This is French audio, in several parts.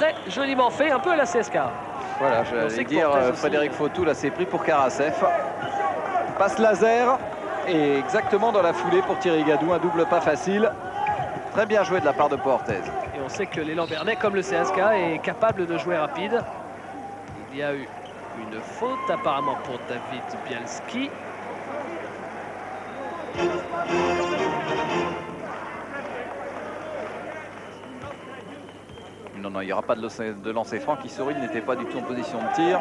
très joliment fait, un peu à la CSK. Voilà, j'allais dire, Frédéric Fautou, là, c'est pris pour Karasef. Passe laser, et exactement dans la foulée pour Thierry Gadou, un double pas facile. Très bien joué de la part de Pau-Orthez. Et on sait que l'élan Bernay, comme le CSK, est capable de jouer rapide. Il y a eu une faute apparemment pour David Bialski. Non, il n'y aura pas de lancer franc. Kissourine n'était pas du tout en position de tir.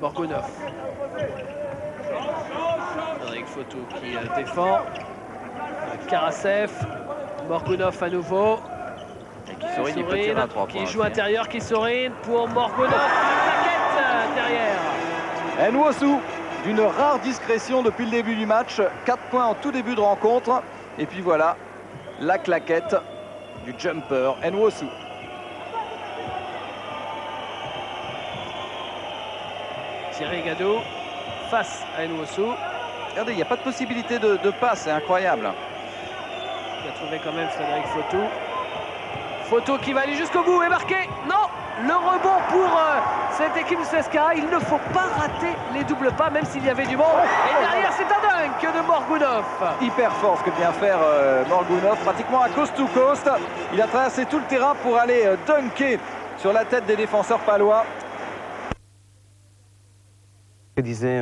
Morgunov. Frédéric Fautou qui défend. Karasef. Morgunov à nouveau. Et Kissourine, il peut tirer à 3 points. Qui joue intérieur, Kissourine pour Morgunov. La plaquette derrière. Nwosu, d'une rare discrétion depuis le début du match. 4 points en tout début de rencontre. Et puis voilà, la claquette du jumper Nwosu. Thierry Gadou face à Nwosu. Regardez, il n'y a pas de possibilité de passe, c'est incroyable. Il a trouvé quand même Frédéric Fautou. Fautou qui va aller jusqu'au bout et marquer. Non, le rebond pour cette équipe du CSK. Il ne faut pas rater les doubles pas, même s'il y avait du monde. Et derrière, c'est un dunk de Morgunov. Hyper fort ce que vient faire Morgunov, pratiquement à coast to coast. Il a traversé tout le terrain pour aller dunker sur la tête des défenseurs palois. Bien.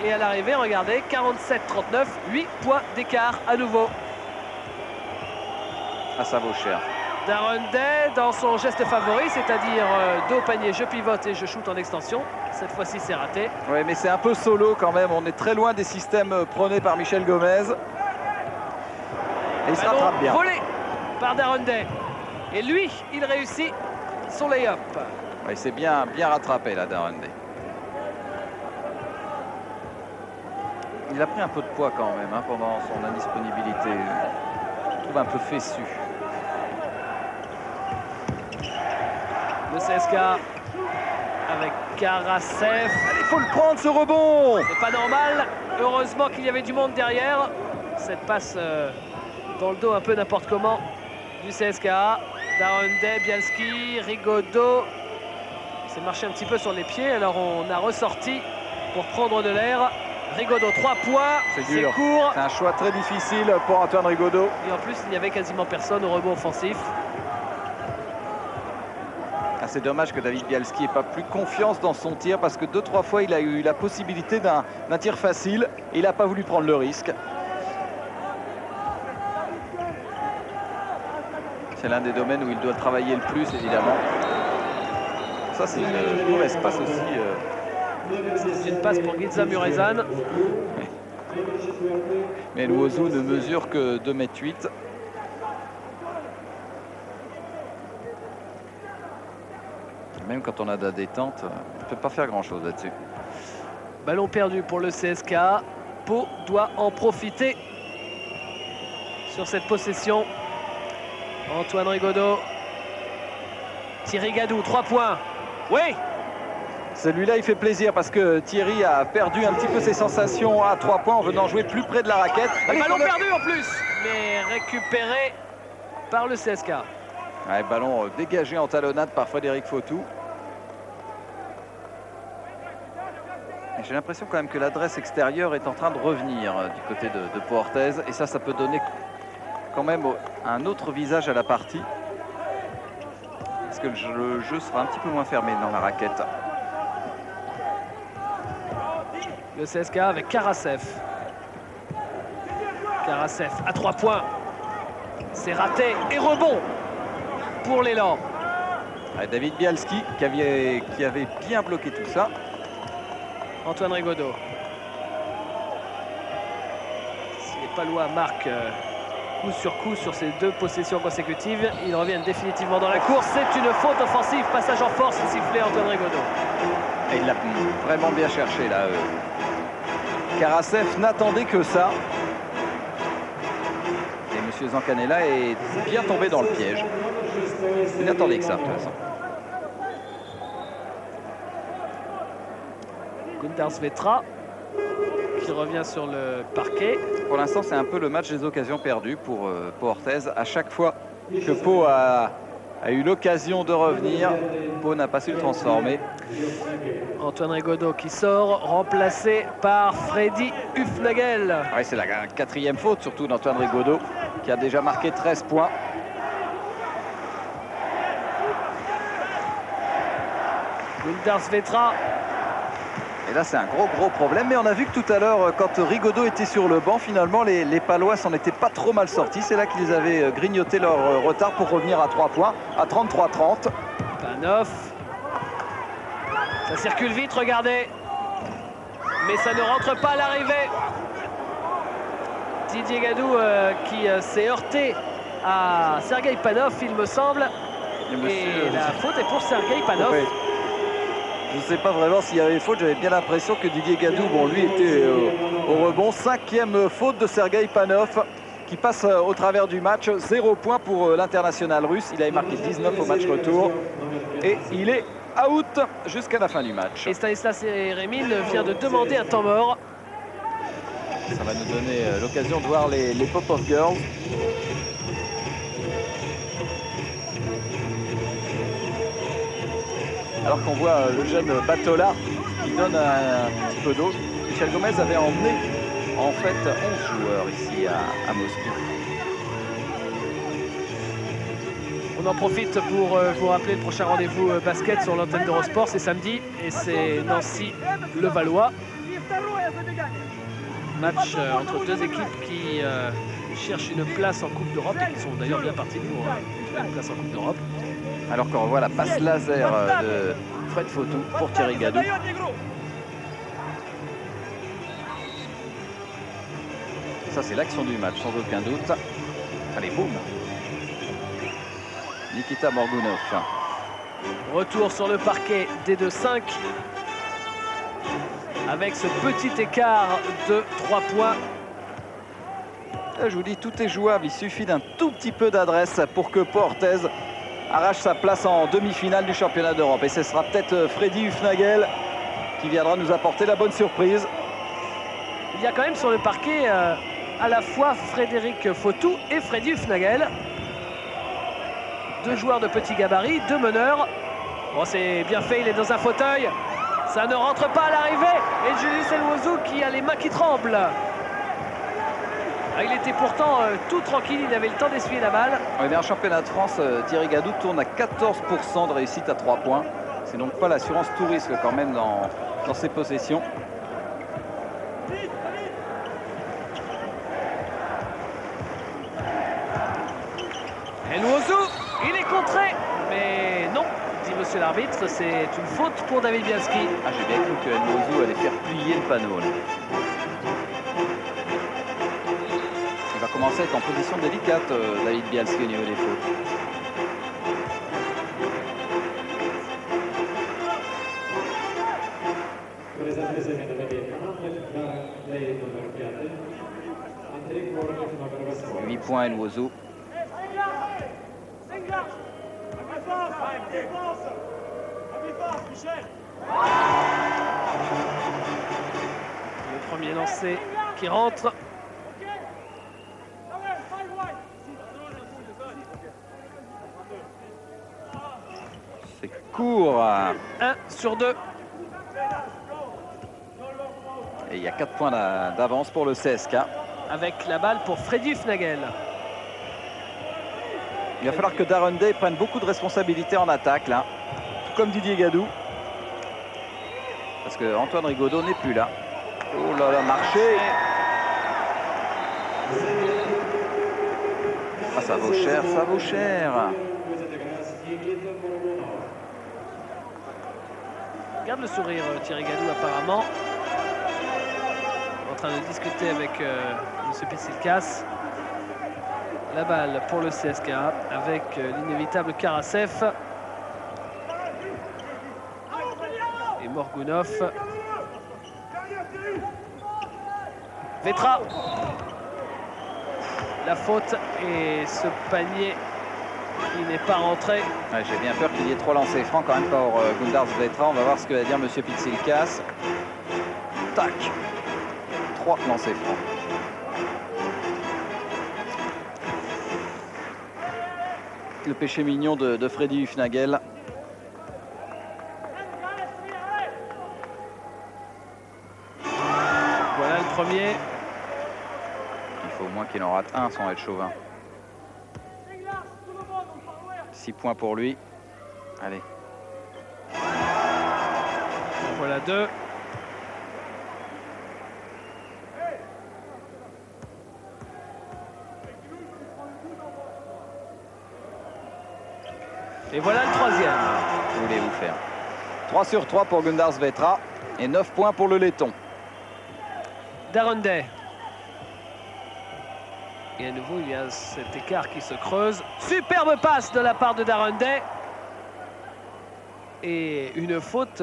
Et à l'arrivée, regardez, 47-39, 8 points d'écart à nouveau. Ah, ça vaut cher. Darren Day dans son geste favori, c'est-à-dire dos au panier, je pivote et je shoot en extension. Cette fois-ci, c'est raté. Oui, mais c'est un peu solo quand même. On est très loin des systèmes prônés par Michel Gomez. Et il se rattrape bien. Volé par Darren Day. Et lui, il réussit son lay-up. Il s'est bien rattrapé là, Darren Day. Il a pris un peu de poids quand même pendant son indisponibilité. Je trouve un peu fessu. Le CSK avec Karasef. Il faut le prendre ce rebond. C'est pas normal. Heureusement qu'il y avait du monde derrière. Cette passe dans le dos un peu n'importe comment du CSK. Darren Day, Bialski, Rigaudot. Il s'est marché un petit peu sur les pieds. Alors on a ressorti pour prendre de l'air. Rigaudot, 3 points. C'est court. C'est un choix très difficile pour Antoine Rigaudot. Et en plus, il n'y avait quasiment personne au rebond offensif. C'est dommage que David Bialski n'ait pas plus confiance dans son tir parce que 2-3 fois il a eu la possibilité d'un tir facile et il n'a pas voulu prendre le risque. C'est l'un des domaines où il doit travailler le plus évidemment. Ça c'est une mauvaise passe aussi. C'est une passe pour Ginza Murezan. Mais Nwosu ne mesure que 2,8 m. Même quand on a de la détente, on ne peut pas faire grand-chose là-dessus. Ballon perdu pour le CSK. Pau doit en profiter sur cette possession. Antoine Rigaudot. Thierry Gadou, 3 points. Oui! Celui-là, il fait plaisir parce que Thierry a perdu un petit peu ses sensations à 3 points en venant jouer plus près de la raquette. Ballon perdu en plus, mais récupéré par le CSK. Ouais, ballon dégagé en talonnade par Frédéric Fautou. J'ai l'impression quand même que l'adresse extérieure est en train de revenir du côté de Pau-Orthez. Et ça peut donner quand même un autre visage à la partie. Parce que le jeu sera un petit peu moins fermé dans la raquette. Le CSK avec Karasef. Karasef à 3 points. C'est raté et rebond pour l'élan. David Bialski qui avait bien bloqué tout ça. Antoine Rigaudot. Si les Palois marquent coup sur coup sur ces 2 possessions consécutives, ils reviennent définitivement dans la course. C'est une faute offensive. Passage en force, sifflé Antoine Rigaudot. Et il l'a vraiment bien cherché là. Karasef n'attendait que ça. Et M. Zancanella est bien tombé dans le piège. Il n'attendait que ça de toute façon. Günter Svetra qui qui revient sur le parquet. Pour l'instant, c'est un peu le match des occasions perdues pour Pau Orthez. À chaque fois que Pau a eu l'occasion de revenir, Pau n'a pas su le transformer. Antoine Rigaudot qui sort, remplacé par Freddy Hufnagel. Ouais, c'est la 4e faute, surtout d'Antoine Rigaudot, qui a déjà marqué 13 points. Gundars Vetra. Et là, c'est un gros problème. Mais on a vu que tout à l'heure, quand Rigaudot était sur le banc, finalement, les Palois s'en étaient pas trop mal sortis. C'est là qu'ils avaient grignoté leur retard pour revenir à 3 points, à 33-30. Panov. Ça circule vite, regardez. Mais ça ne rentre pas à l'arrivée. Didier Gadou qui s'est heurté à Sergueï Panov, il me semble. Et la faute est pour Sergueï Panov. Oui. Je ne sais pas vraiment s'il y avait faute. J'avais bien l'impression que Didier Gadou, bon, lui était au rebond. 5e faute de Sergueï Panov qui passe au travers du match. 0 point pour l'international russe. Il avait marqué 19 au match retour. Et il est out jusqu'à la fin du match. Et Stanislas Rémine vient de demander un temps mort. Ça va nous donner l'occasion de voir les Popov Girls. Alors qu'on voit le jeune Batola qui donne un petit peu d'eau. Michel Gomez avait emmené en fait 11 joueurs ici à Moscou. On en profite pour vous rappeler le prochain rendez-vous basket sur l'antenne d'Eurosport, c'est samedi et c'est Nancy-Levallois. Match entre deux équipes qui cherchent une place en Coupe d'Europe et qui sont d'ailleurs bien partis pour une place en Coupe d'Europe. Alors qu'on revoit la passe laser de Fred Fautou pour Thierry Gadou. Ça, c'est l'action du match, sans aucun doute. Allez, boum. Nikita Morgunov. Retour sur le parquet des 2-5. Avec ce petit écart de 3 points. Je vous dis, tout est jouable. Il suffit d'un tout petit peu d'adresse pour que Pau Orthez arrache sa place en demi-finale du championnat d'Europe. Et ce sera peut-être Freddy Hufnagel qui viendra nous apporter la bonne surprise. Il y a quand même sur le parquet à la fois Frédéric Fautou et Freddy Hufnagel. Deux joueurs de petit gabarit, deux meneurs. Bon, c'est bien fait, il est dans un fauteuil. Ça ne rentre pas à l'arrivée. Et Julius Elwozou qui a les mains qui tremblent. Il était pourtant tout tranquille, il avait le temps d'essuyer la balle. Oui, mais en championnat de France, Thierry Gadou tourne à 14% de réussite à 3 points. C'est donc pas l'assurance tout risque quand même dans ses possessions. Elwozou, il est contré. Mais non, dit monsieur l'arbitre, c'est une faute pour David Bialski. Ah, j'ai bien cru que Elwozou allait faire plier le panneau là. Il va commencer à être en position délicate, David Bialski, au niveau des fautes. Pour 8 points, Elwozou. Le premier lancé qui rentre. C'est court. 1 sur 2. Et il y a 4 points d'avance pour le CSK. Avec la balle pour Freddy Hufnagel. Il va falloir que Darren Day prenne beaucoup de responsabilités en attaque là. Tout comme Didier Gadou. Parce que Antoine Rigaudot n'est plus là. Oh là là, marché. Ah, ça vaut cher, ça vaut cher. Regarde le sourire Thierry Gadou apparemment. En train de discuter avec M. Pitsilkas. La balle pour le CSK avec l'inévitable Karasev. Et Morgunov. Vetra. La faute et ce panier qui n'est pas rentré. Ouais, j'ai bien peur qu'il y ait 3 lancers francs quand même pour Gundars Vetra. On va voir ce que va dire M. Pitsilkas. Tac. 3 lancers francs. Le péché mignon de Freddy Hufnagel. Voilà le premier. Il faut au moins qu'il en rate un sans être chauvin. 6 points pour lui. Allez. Voilà 2. Et voilà le troisième. Que voulez-vous faire? 3 sur 3 pour Gundars Vetra et 9 points pour le laiton. Darren Day. Et à nouveau, il y a cet écart qui se creuse. Superbe passe de la part de Darren Day. Et une faute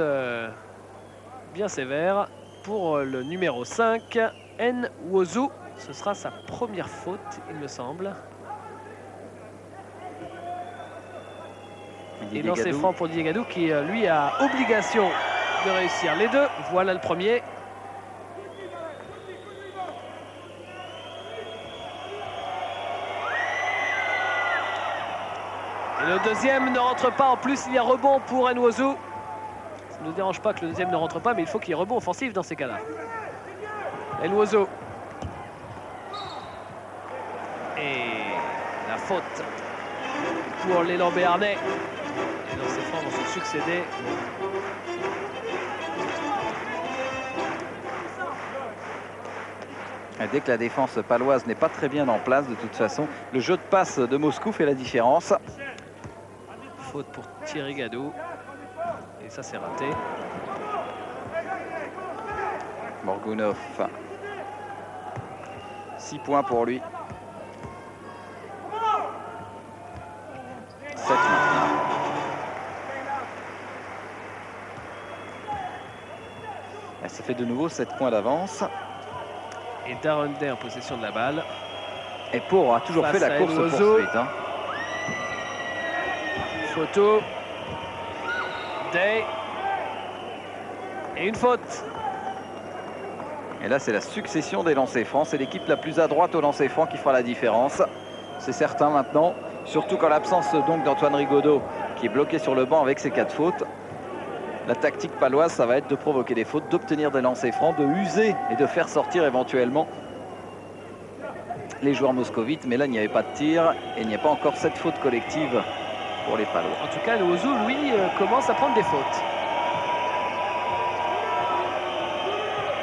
bien sévère pour le numéro 5, Nwozu. Ce sera sa première faute, il me semble. Et lancer franc pour Didier Gadou qui, lui, a obligation de réussir les deux. Voilà le premier. Et le deuxième ne rentre pas. En plus, il y a rebond pour Nwozu. Ça ne nous dérange pas que le deuxième ne rentre pas, mais il faut qu'il y ait rebond offensif dans ces cas-là. Nwozu. Et la faute pour l'élan béarnais. Les lancers francs vont se succéder. Et dès que la défense paloise n'est pas très bien en place, de toute façon, le jeu de passe de Moscou fait la différence. Faute pour Thierry Gadou. Et ça, c'est raté. Morgunov. 6 points pour lui. 7 maintenant. Et ça fait de nouveau 7 points d'avance. Et Darren Day en possession de la balle. Et Pau a toujours Face fait la à course Nwozu. poursuite. Hein. Photo. Day. Et une faute. Et là, c'est la succession des lancers francs. C'est l'équipe la plus à droite au lancer franc qui fera la différence. C'est certain maintenant. Surtout qu'en l'absence donc d'Antoine Rigaudot, qui est bloqué sur le banc avec ses 4 fautes. La tactique paloise, ça va être de provoquer des fautes, d'obtenir des lancers francs, de user et de faire sortir éventuellement les joueurs moscovites. Mais là, il n'y avait pas de tir et il n'y a pas encore cette faute collective pour les Palois. En tout cas, Nwozu, lui, commence à prendre des fautes.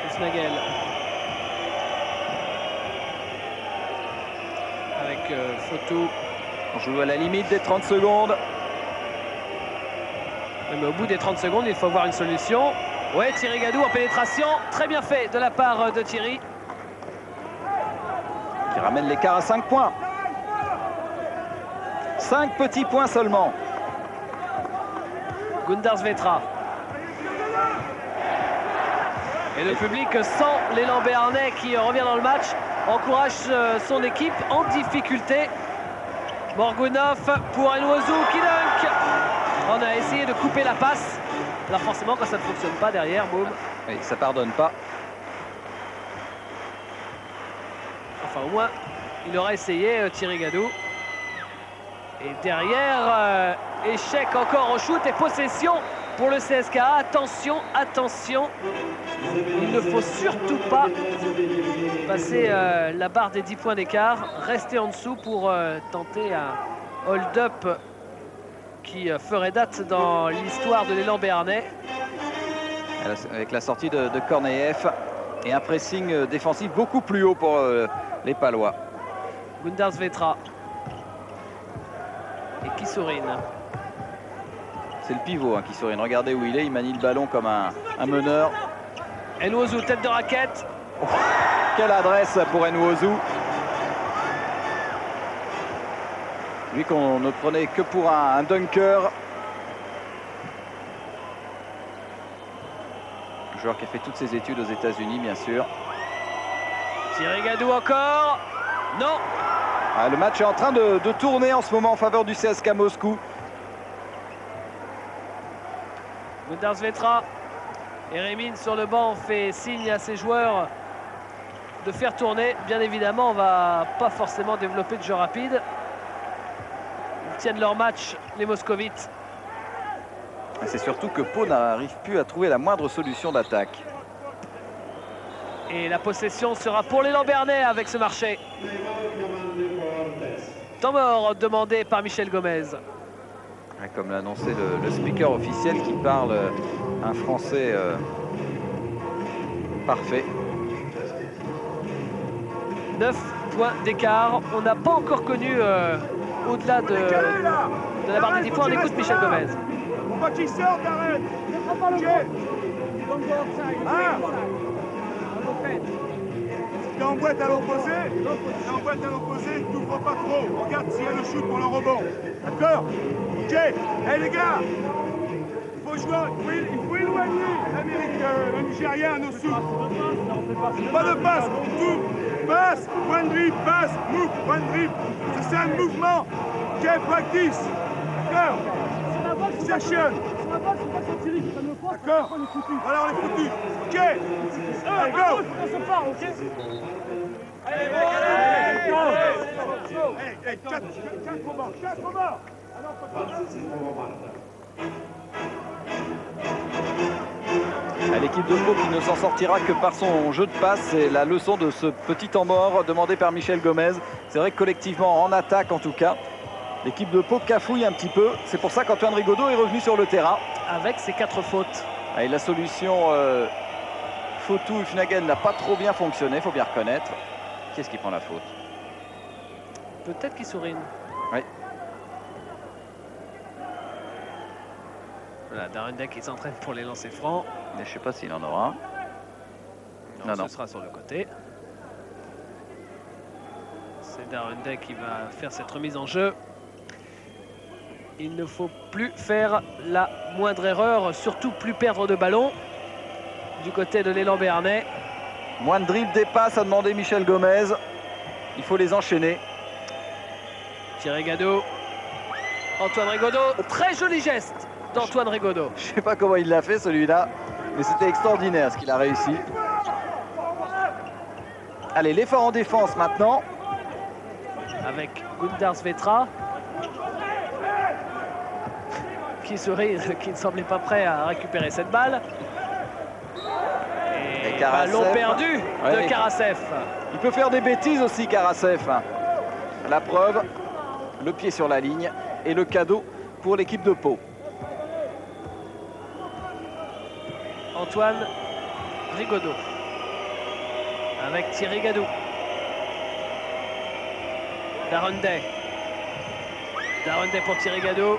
Hufnagel. Avec Photo. On joue à la limite des 30 secondes. Mais au bout des 30 secondes, il faut avoir une solution. Ouais, Thierry Gadou en pénétration. Très bien fait de la part de Thierry. Qui ramène l'écart à 5 points. 5 petits points seulement. Gundars Vetra. Et le public, sans l'élan béarnais qui revient dans le match, encourage son équipe en difficulté. Morgunov pour Nwozu qui dunk. On a essayé de couper la passe. Alors forcément, quand ça ne fonctionne pas derrière, boum. Oui, ça pardonne pas. Enfin, au moins, il aura essayé Thierry Gadou. Et derrière, échec encore au shoot et possession pour le CSKA. Attention, attention. Il ne faut surtout pas passer la barre des 10 points d'écart. Rester en dessous pour tenter un hold-up qui ferait date dans l'histoire de l'élan béarnais. Avec la sortie de Korneev et un pressing défensif beaucoup plus haut pour les Palois. Gundars Vetra. Et Kisourine. C'est le pivot hein, Kisourine. Regardez où il est. Il manie le ballon comme un meneur. Nwozu, tête de raquette. Oh, quelle adresse pour Nwozu. Lui qu'on ne prenait que pour un dunker. Un joueur qui a fait toutes ses études aux États-Unis, bien sûr. Thierry Gadou encore. Non. Ah, le match est en train de tourner en ce moment en faveur du CSKA Moscou. Gundars Vetra. Et Rémine sur le banc fait signe à ses joueurs de faire tourner. Bien évidemment, on va pas forcément développer de jeu rapide. Ils tiennent leur match, les Moscovites. C'est surtout que Pau n'arrive plus à trouver la moindre solution d'attaque. Et la possession sera pour les Lambernais avec ce marché. Temps mort demandé par Michel Gomez. Comme l'a annoncé le speaker officiel qui parle un français parfait. 9 points d'écart. On n'a pas encore connu au-delà de la barre des 10 points. On écoute Michel Gomez. On voit qui sort, Darren. T'es en boîte à l'opposé, tu n'ouvres pas trop. Regarde s'il y a le shoot pour le rebond. D'accord? Ok. Hey les gars, il faut jouer, il faut éloigner le Nigérien à nos sous. Pas de passe, tout. Passe, point de dribble, passe, move, point de dribble. C'est un mouvement. Ok, practice. D'accord? Session. D'accord? Voilà, on est foutu. Ok. Allez, go. Hey, 4 combats. L'équipe de Pau qui ne s'en sortira que par son jeu de passe, c'est la leçon de ce petit temps mort demandé par Michel Gomez. C'est vrai que collectivement, en attaque en tout cas, l'équipe de Pau cafouille un petit peu. C'est pour ça qu'Antoine Rigaudot est revenu sur le terrain. Avec ses 4 fautes. Et la solution Fotou et Funagen n'a pas trop bien fonctionné, il faut bien reconnaître. Qui est-ce qui prend la faute? Peut-être qu'il sourine. Oui. Voilà, Darundek qui s'entraîne pour les lancers francs. Mais je ne sais pas s'il en aura. Non, ce sera sur le côté. C'est Darundek qui va faire cette remise en jeu. Il ne faut plus faire la moindre erreur, surtout plus perdre de ballon du côté de l'élan béarnais. Moins de dribble, des passes a demandé Michel Gomez. Il faut les enchaîner. Thierry Gadot. Antoine Rigaudot. Très joli geste d'Antoine Rigaudot. Je ne sais pas comment il l'a fait celui-là, mais c'était extraordinaire ce qu'il a réussi. Allez, l'effort en défense maintenant. Avec Gundar Svetra. Qui sourit, qui ne semblait pas prêt à récupérer cette balle. Et ballon perdu de Karasev. Il peut faire des bêtises aussi, Karasev. La preuve, le pied sur la ligne et le cadeau pour l'équipe de Pau. Antoine Rigaudot avec Thierry Gadou. Darundek pour Thierry Gadou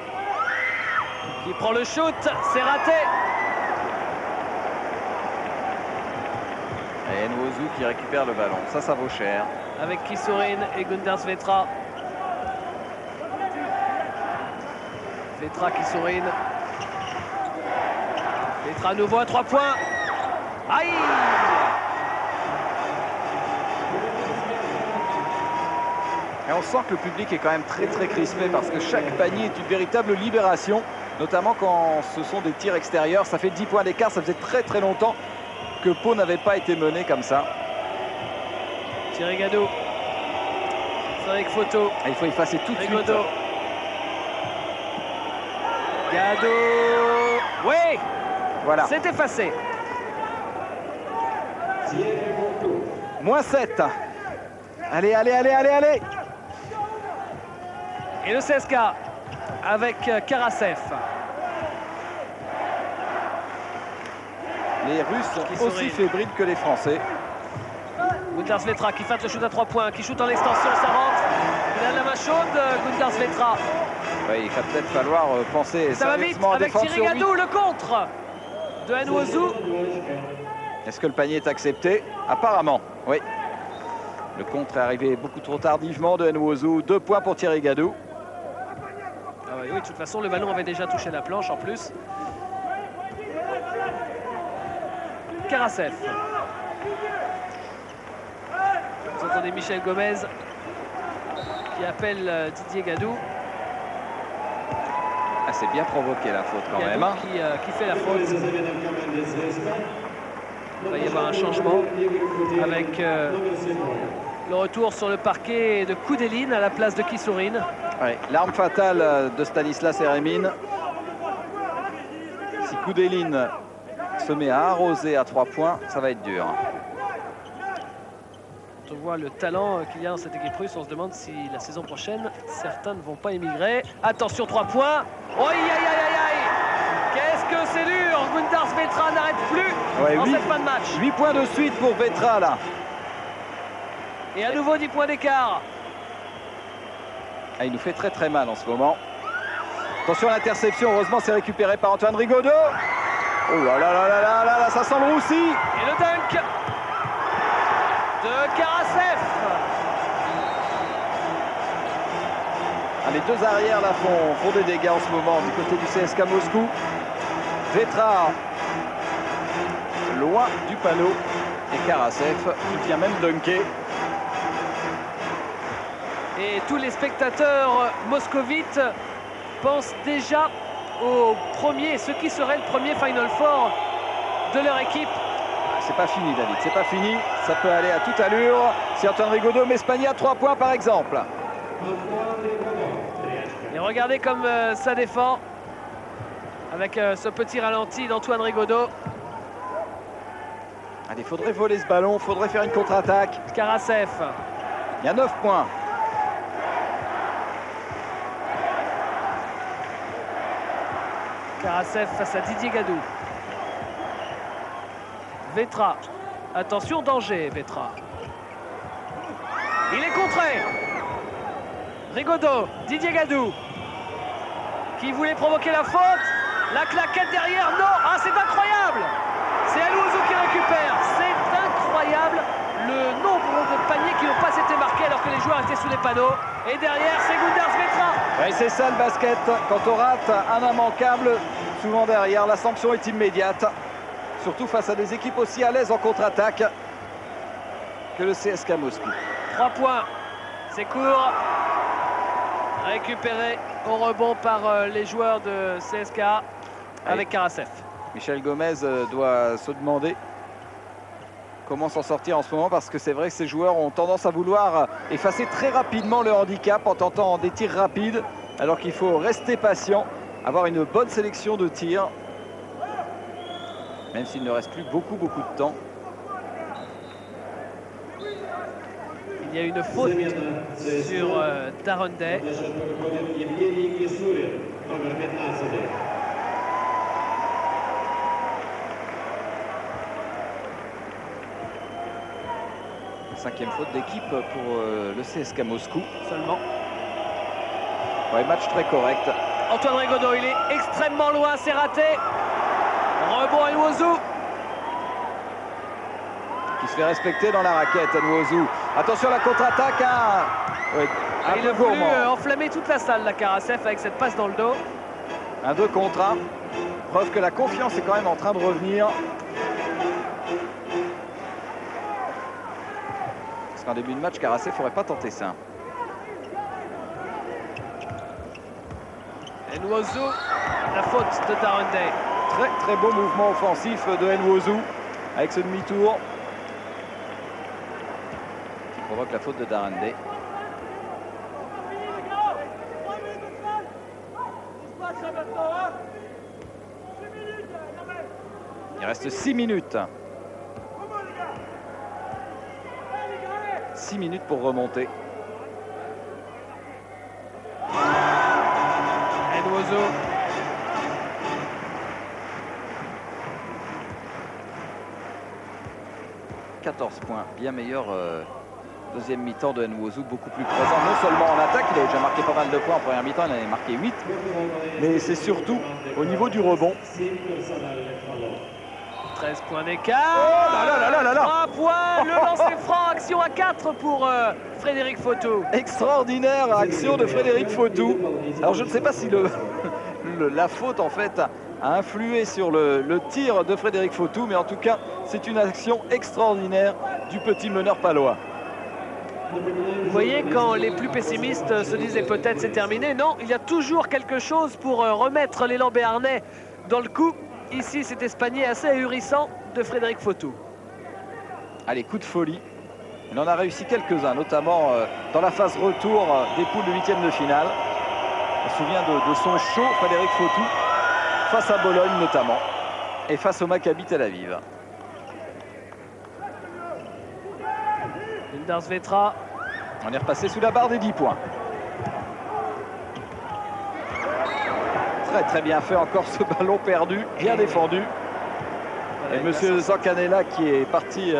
qui prend le shoot, c'est raté. Et Nwozu qui récupère le ballon, ça vaut cher. Avec Kissourine et Gundar Svetra. Svetra, Kissourine. Svetra à nouveau à 3 points. Aïe! Et on sent que le public est quand même très crispé parce que chaque panier est une véritable libération, notamment quand ce sont des tirs extérieurs. Ça fait 10 points d'écart, ça faisait très longtemps que Pau n'avait pas été mené comme ça. Thierry Gadot. C'est avec photo. Et il faut effacer tout de suite. Gadot. Oui. Voilà. C'est effacé. -7. Allez. Et le CSK avec Karasev. Les Russes sont aussi fébriles que les Français. Gundar Svetra qui feinte le shoot à 3 points, qui shoot en extension, ça rentre. Il a la main chaude, Gundar Svetra. Ouais, il va peut-être falloir penser ça va vite sérieusement à avec défendre Thierry sur lui. Gadou, le contre de Nwozu. Est-ce que le panier est accepté? Apparemment, oui. Le contre est arrivé beaucoup trop tardivement de Nwozu. 2 points pour Thierry Gadou. Ah oui, de toute façon, le ballon avait déjà touché la planche en plus. Karasev. Vous entendez Michel Gomez qui appelle Didier Gadou. Ah, c'est bien provoqué la faute quand Gadou même. Hein. Qui fait la faute. Il va y avoir un changement avec le retour sur le parquet de Koudeline à la place de Kissourine. Ouais, l'arme fatale de Stanislas Eremin. Si Koudeline se met à arroser à 3 points, ça va être dur. Quand on voit le talent qu'il y a dans cette équipe russe, on se demande si la saison prochaine, certains ne vont pas émigrer. Attention, 3 points. Oh, aïe, aïe, aïe, aïe. Qu'est-ce que c'est dur. Gundars Vetra n'arrête plus dans cette fin de match. 8 points de suite pour Vetra, là. Et à nouveau 10 points d'écart. Ah, il nous fait très très mal en ce moment. Attention à l'interception, heureusement c'est récupéré par Antoine Rigaudot. Oh là là là là là là, là ça sent le roussi. Et le dunk de Karasev. Ah, les deux arrières là font des dégâts en ce moment du côté du CSKA Moscou. Vetra loin du panneau et Karasev qui vient même dunker. Et tous les spectateurs moscovites pensent déjà au premier, ce qui serait le premier Final Four de leur équipe. C'est pas fini, David, c'est pas fini. Ça peut aller à toute allure. Si Antoine Rigaudot met Spagna à 3 points par exemple. Et regardez comme ça défend avec ce petit ralenti d'Antoine Rigaudot. Allez, il faudrait voler ce ballon, il faudrait faire une contre-attaque. Karasev. Il y a 9 points. Karasev face à Didier Gadou. Vetra. Attention, danger, Vetra. Il est contré. Rigaudot, Didier Gadou. Qui voulait provoquer la faute. La claquette derrière, non. Ah, c'est incroyable. C'est Alououzou qui récupère. C'est incroyable le nombre de paniers qui n'ont pas été marqués alors que les joueurs étaient sous les panneaux. Et derrière, c'est Gundars Vetra. Oui, c'est ça le basket. Quand on rate un immanquable, souvent derrière, la sanction est immédiate. Surtout face à des équipes aussi à l'aise en contre-attaque que le CSKA Moscou. 3 points. C'est court. Récupéré au rebond par les joueurs de CSKA avec Karasev. Michel Gomez doit se demander comment s'en sortir en ce moment, parce que c'est vrai que ces joueurs ont tendance à vouloir effacer très rapidement le handicap en tentant des tirs rapides, alors qu'il faut rester patient, avoir une bonne sélection de tirs, même s'il ne reste plus beaucoup de temps. Il y a une faute sur Darren Day. Cinquième faute d'équipe pour le CSKA Moscou. Seulement. Ouais, match très correct. Antoine Rigaudot, il est extrêmement loin, c'est raté. Rebond à Nwosu. Qui se fait respecter dans la raquette, Nwosu. Attention à la contre-attaque. Hein. Ouais, il a voulu enflammer toute la salle, la Karasev, avec cette passe dans le dos. Un 2 contre 1. Preuve que la confiance est quand même en train de revenir. Parce qu'en début de match, Karasev ne faudrait pas tenter ça. Et Nwosu, la faute de Darren Day. Très beau mouvement offensif de Nwosu avec ce demi-tour. Qui provoque la faute de Darren Day. Il reste 6 minutes. 6 minutes pour remonter. Nwosu. « 14 points, bien meilleur deuxième mi-temps de Nwosu, beaucoup plus présent, non seulement en attaque, il a déjà marqué pas mal de points en première mi-temps, il en avait marqué 8, mais c'est surtout au niveau du rebond. 13 points d'écart. Oh là là là là là. 3 points, le lancer franc, action à 4 pour Frédéric Fautou. Extraordinaire action de Frédéric Fautou. Alors je ne sais pas si la faute en fait a influé sur le tir de Frédéric Fautou, mais en tout cas c'est une action extraordinaire du petit meneur palois. Vous voyez, quand les plus pessimistes se disaient peut-être c'est terminé, non, il y a toujours quelque chose pour remettre l'élan béarnais dans le coup. Ici, cet Espagnier assez ahurissant de Frédéric Fautou. Allez, coup de folie. Il en a réussi quelques-uns, notamment dans la phase retour des poules de 8e de finale. On se souvient de son show, Frédéric Fautou, face à Bologne notamment, et face au Maccabi Tel Aviv. Ildar Svetra. On est repassé sous la barre des 10 points. Très très bien fait encore ce ballon perdu, bien défendu. Et monsieur Zancanella qui est parti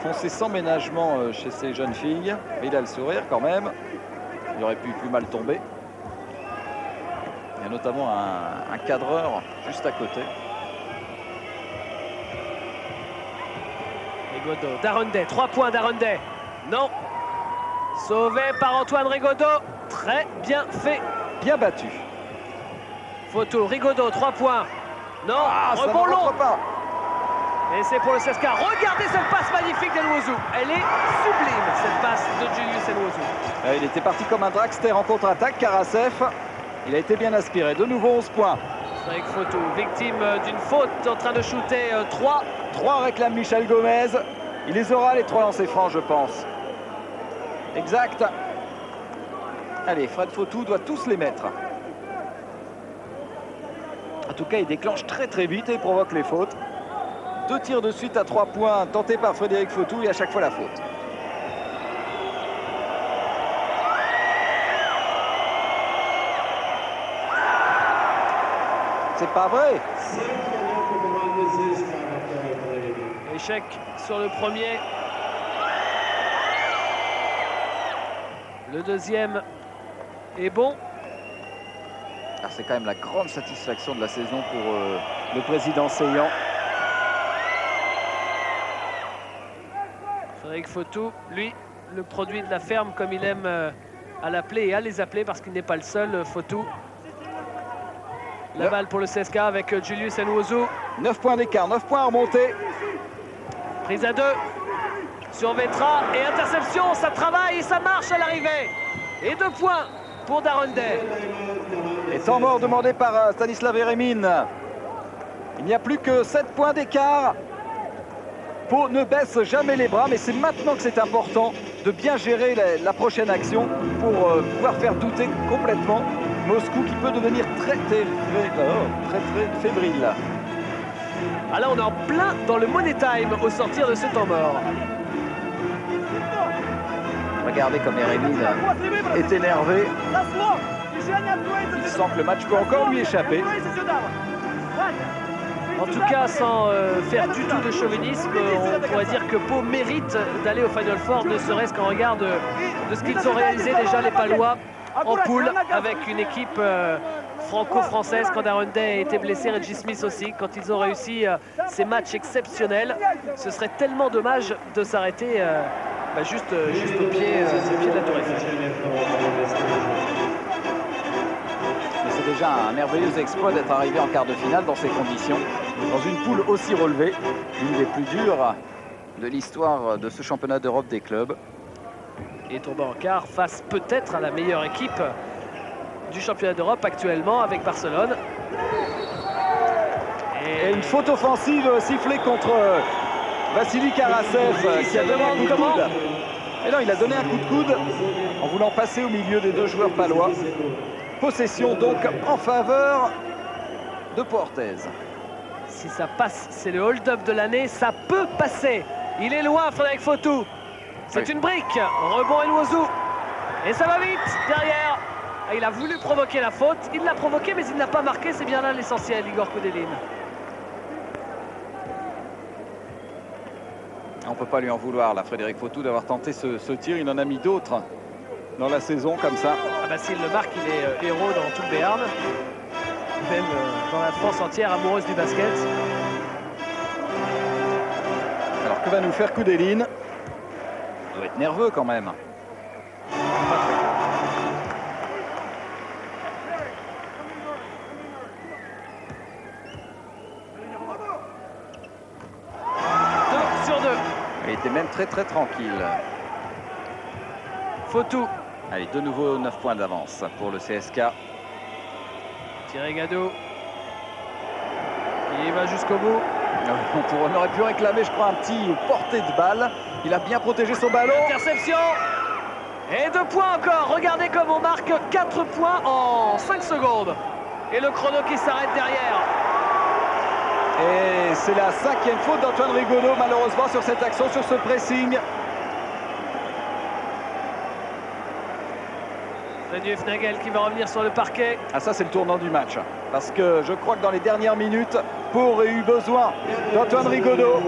foncer sans ménagement chez ces jeunes filles. Mais il a le sourire quand même. Il aurait pu plus mal tomber. Il y a notamment un cadreur juste à côté. Rigaudot, Darundé, 3 points Darundé. Non. Sauvé par Antoine Rigaudot. Très bien fait. Bien battu. Photo, Rigaudot, 3 points. Non, rebond ça ne long. rentre pas. Et c'est pour le CSKA. Regardez cette passe magnifique d'Elwouzou. Elle est sublime, cette passe de Julius Elwouzou. Il était parti comme un dragster en contre-attaque. Karasev, il a été bien aspiré. De nouveau 11 points. Avec Photo, victime d'une faute, en train de shooter 3. 3 réclame Michel Gomez. Il les aura les 3 lancers francs, je pense. Exact. Allez, Fred Fautou doit tous les mettre. En tout cas, il déclenche très très vite et il provoque les fautes. 2 tirs de suite à 3 points tentés par Frédéric Fautou et à chaque fois la faute. C'est pas vrai. Échec sur le premier. Le deuxième est bon. C'est quand même la grande satisfaction de la saison pour le président Seillan. Frédéric Fautou, lui, le produit de la ferme, comme il aime à l'appeler et à les appeler, parce qu'il n'est pas le seul, Fautou. La balle pour le CSKA avec Julius Elwouzou. 9 points d'écart, 9 points à remonter. Prise à 2 sur Vetra et interception, ça travaille et ça marche à l'arrivée. Et 2 points pour Darundé. Et temps mort demandé par Stanislav Eremin. Il n'y a plus que 7 points d'écart. Pau ne baisse jamais les bras, mais c'est maintenant que c'est important de bien gérer la prochaine action pour pouvoir faire douter complètement Moscou qui peut devenir très fébrile. Ah là, on est en plein dans le money time au sortir de ce temps mort. Regardez comme Eremin est énervé. Il sent que le match peut encore lui échapper. En tout cas, sans faire du tout de chauvinisme, on pourrait dire que Pau mérite d'aller au Final Four, ne serait-ce qu'en regard de ce qu'ils ont réalisé déjà les Palois en poule, avec une équipe franco-française quand Darundé a été blessé, Reggie Smith aussi, quand ils ont réussi ces matchs exceptionnels. Ce serait tellement dommage de s'arrêter juste au pied de la Tour Eiffel. C'est déjà un merveilleux exploit d'être arrivé en quart de finale dans ces conditions, dans une poule aussi relevée, l'une des plus dures de l'histoire de ce championnat d'Europe des clubs. Et tomber en quart face peut-être à la meilleure équipe du championnat d'Europe actuellement avec Barcelone. Et une faute offensive sifflée contre Vassili Karasev qui a donné un coup de coude. Et non, il a donné un coup de coude en voulant passer au milieu des 2 joueurs palois. Possession donc en faveur de Pau Orthez. Si ça passe, c'est le hold-up de l'année, ça peut passer. Il est loin, Frédéric Fautou. C'est une brique. Rebond Elwouzou. Et ça va vite derrière. Il a voulu provoquer la faute. Il l'a provoqué, mais il n'a pas marqué. C'est bien là l'essentiel, Igor Koudelin. On ne peut pas lui en vouloir, là, Frédéric Fautou, d'avoir tenté ce tir. Il en a mis d'autres dans la saison, comme ça. Ah bah, s'il le marque, il est héros dans tout le Béarn. Même dans la France entière amoureuse du basket. Alors, que va nous faire Koudelin? Il doit être nerveux quand même. Il était même très tranquille. Fautou. Allez, de nouveau 9 points d'avance pour le CSKA. Thierry Gadot. Il va jusqu'au bout. On aurait pu réclamer, je crois, un petit portée de balle. Il a bien protégé son ballon. Interception. Et 2 points encore. Regardez comme on marque 4 points en 5 secondes. Et le chrono qui s'arrête derrière. Et c'est la 5e faute d'Antoine Rigaudot, malheureusement, sur cette action, sur ce pressing. Freddy Hufnagel qui va revenir sur le parquet. Ah, ça, c'est le tournant du match. Parce que je crois que dans les dernières minutes, Pau aurait eu besoin d'Antoine Rigaudot.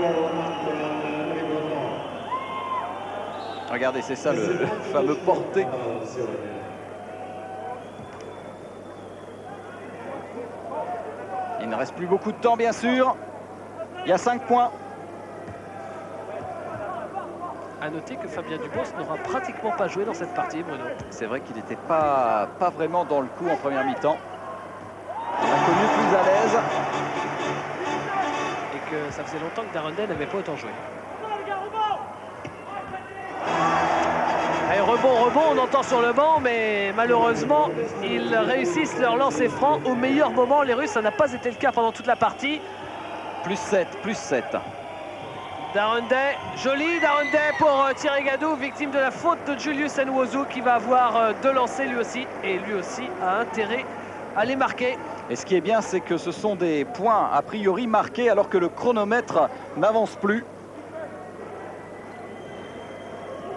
Regardez, c'est ça le fameux porté. Il ne reste plus beaucoup de temps, bien sûr. Il y a 5 points. À noter que Fabien Dubos n'aura pratiquement pas joué dans cette partie, Bruno. C'est vrai qu'il n'était pas vraiment dans le coup en première mi-temps. On a connu plus à l'aise. Et que ça faisait longtemps que Darren Day n'avait pas autant joué. Allez, rebond, on entend sur le banc, mais malheureusement, ils réussissent leur lancer franc au meilleur moment. Les Russes, ça n'a pas été le cas pendant toute la partie. Plus 7. Darren Day, joli Darren Day pour Thierry Gadou, victime de la faute de Julius Nwosu qui va avoir 2 lancers lui aussi. Et lui aussi a intérêt à les marquer. Et ce qui est bien, c'est que ce sont des points a priori marqués alors que le chronomètre n'avance plus.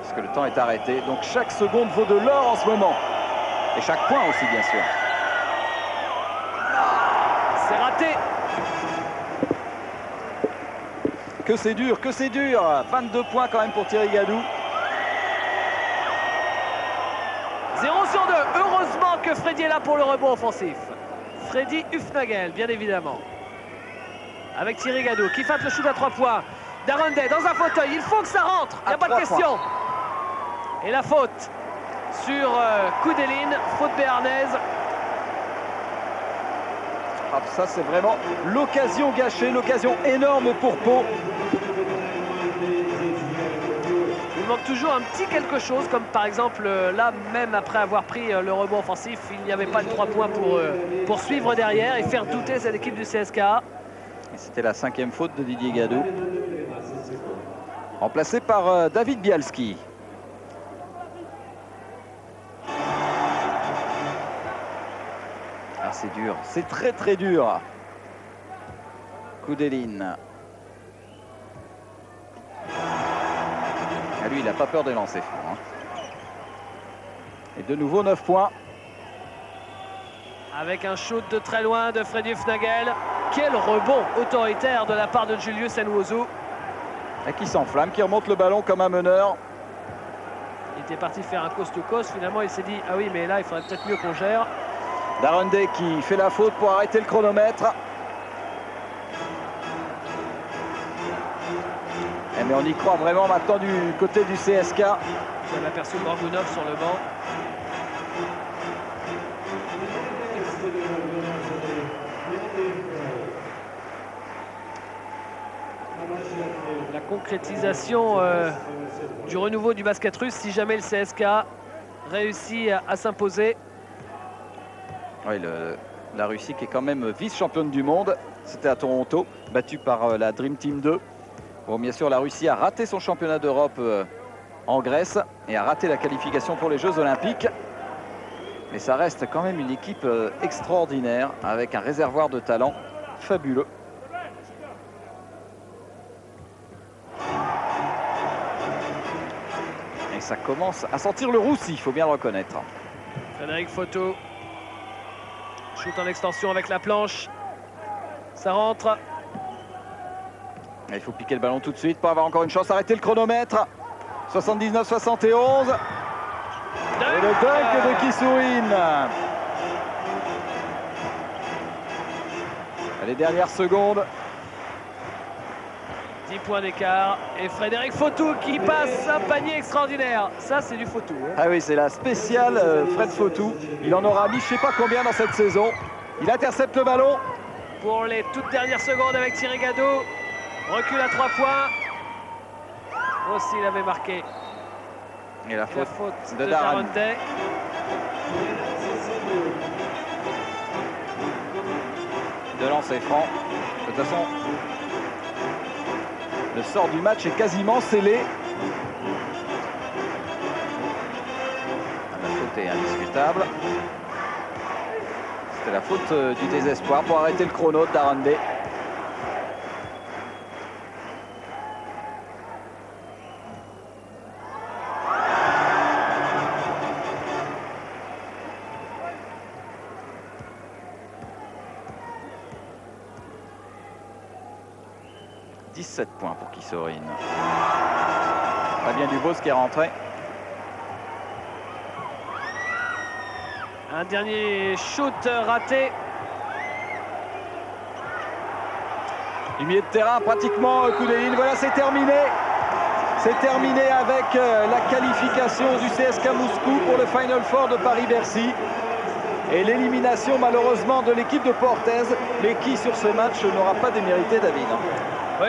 Parce que le temps est arrêté. Donc chaque seconde vaut de l'or en ce moment. Et chaque point aussi, bien sûr. C'est raté. Que c'est dur, que c'est dur. 22 points quand même pour Thierry Gadou. 0 sur 2. Heureusement que Freddy est là pour le rebond offensif. Freddy Hufnagel, bien évidemment. Avec Thierry Gadou qui feinte le shoot à 3 points. Darren Day dans un fauteuil. Il faut que ça rentre. Il n'y a pas de question. Et la faute sur Koudelin. Faute béarnaise. Ah, ça, c'est vraiment l'occasion gâchée, l'occasion énorme pour Pau. Il manque toujours un petit quelque chose, comme par exemple là, même après avoir pris le rebond offensif, il n'y avait pas de 3 points pour suivre derrière et faire douter cette équipe du CSKA. C'était la 5e faute de Didier Gadou. Remplacé par David Bialski. Ah, c'est dur, c'est très dur. Koudelin. Ah, lui, il n'a pas peur de lancer franc. Hein. Et de nouveau 9 points. Avec un shoot de très loin de Freddy Hufnagel. Quel rebond autoritaire de la part de Julius Nwosu. Et qui s'enflamme, qui remonte le ballon comme un meneur. Il était parti faire un coast-to-coast. Finalement, il s'est dit, ah oui, mais là, il faudrait peut-être mieux qu'on gère. Darren Day qui fait la faute pour arrêter le chronomètre. Mais on y croit vraiment maintenant du côté du CSK. On a aperçu Morgunov sur le banc. La concrétisation du renouveau du basket russe si jamais le CSK réussit à s'imposer. Oui, la Russie qui est quand même vice-championne du monde. C'était à Toronto, battue par la Dream Team 2. Bon, bien sûr, la Russie a raté son championnat d'Europe en Grèce et a raté la qualification pour les Jeux Olympiques. Mais ça reste quand même une équipe extraordinaire avec un réservoir de talent fabuleux. Et ça commence à sentir le roussi, il faut bien le reconnaître. Frédéric Photo. Shoot en extension avec la planche. Ça rentre. Il faut piquer le ballon tout de suite pour avoir encore une chance. Arrêter le chronomètre. 79-71. Et le dunk de Kissourine. Les dernières secondes. 10 points d'écart. Et Frédéric Photo qui passe un panier extraordinaire. Ça, c'est du Photo. Hein. Ah oui, c'est la spéciale Fred Photo. Il en aura mis je ne sais pas combien dans cette saison. Il intercepte le ballon. Pour les toutes dernières secondes avec Thierry Gadou. Recul à 3 points. Aussi, il avait marqué. Et la faute de Darren Day. De lancer franc. De toute façon, Le sort du match est quasiment scellé. La faute est indiscutable. C'était la faute du désespoir pour arrêter le chrono de Darren Day. « 17 points pour Kissorin. Fabien Dubos qui est rentré. Un dernier shoot raté. Du milieu de terrain, pratiquement coup de ligne. Voilà, c'est terminé. C'est terminé avec la qualification du CSKA Moscou pour le Final Four de Paris-Bercy. Et l'élimination malheureusement de l'équipe de Pau-Orthez, mais qui sur ce match n'aura pas démérité, David.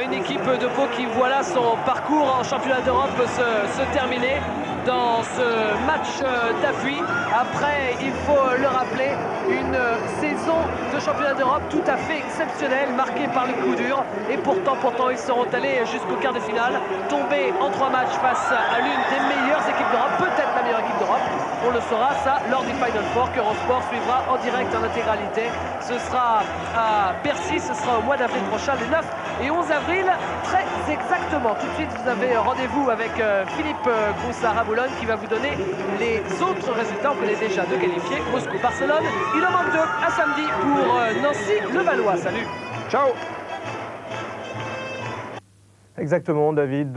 Une équipe de Pau qui voit son parcours en championnat d'Europe se terminer dans ce match d'appui. Après, il faut le rappeler, une saison de championnat d'Europe tout à fait exceptionnelle, marquée par les coups durs. Et pourtant, ils seront allés jusqu'au quart de finale, tombés en 3 matchs face à l'une des meilleures équipes d'Europe, peut-être la meilleure équipe d'Europe. On le saura, ça, lors du Final Four que Eurosport suivra en direct en intégralité. Ce sera à Bercy, ce sera au mois d'avril prochain, les 9 et 11 avril, très exactement. Tout de suite, vous avez rendez-vous avec Philippe Groussard à Boulogne qui va vous donner les autres résultats. On connaît déjà 2 qualifiés, Moscou-Barcelone. Il en manque 2 à samedi pour Nancy-Levallois. Salut. Ciao. Exactement, David.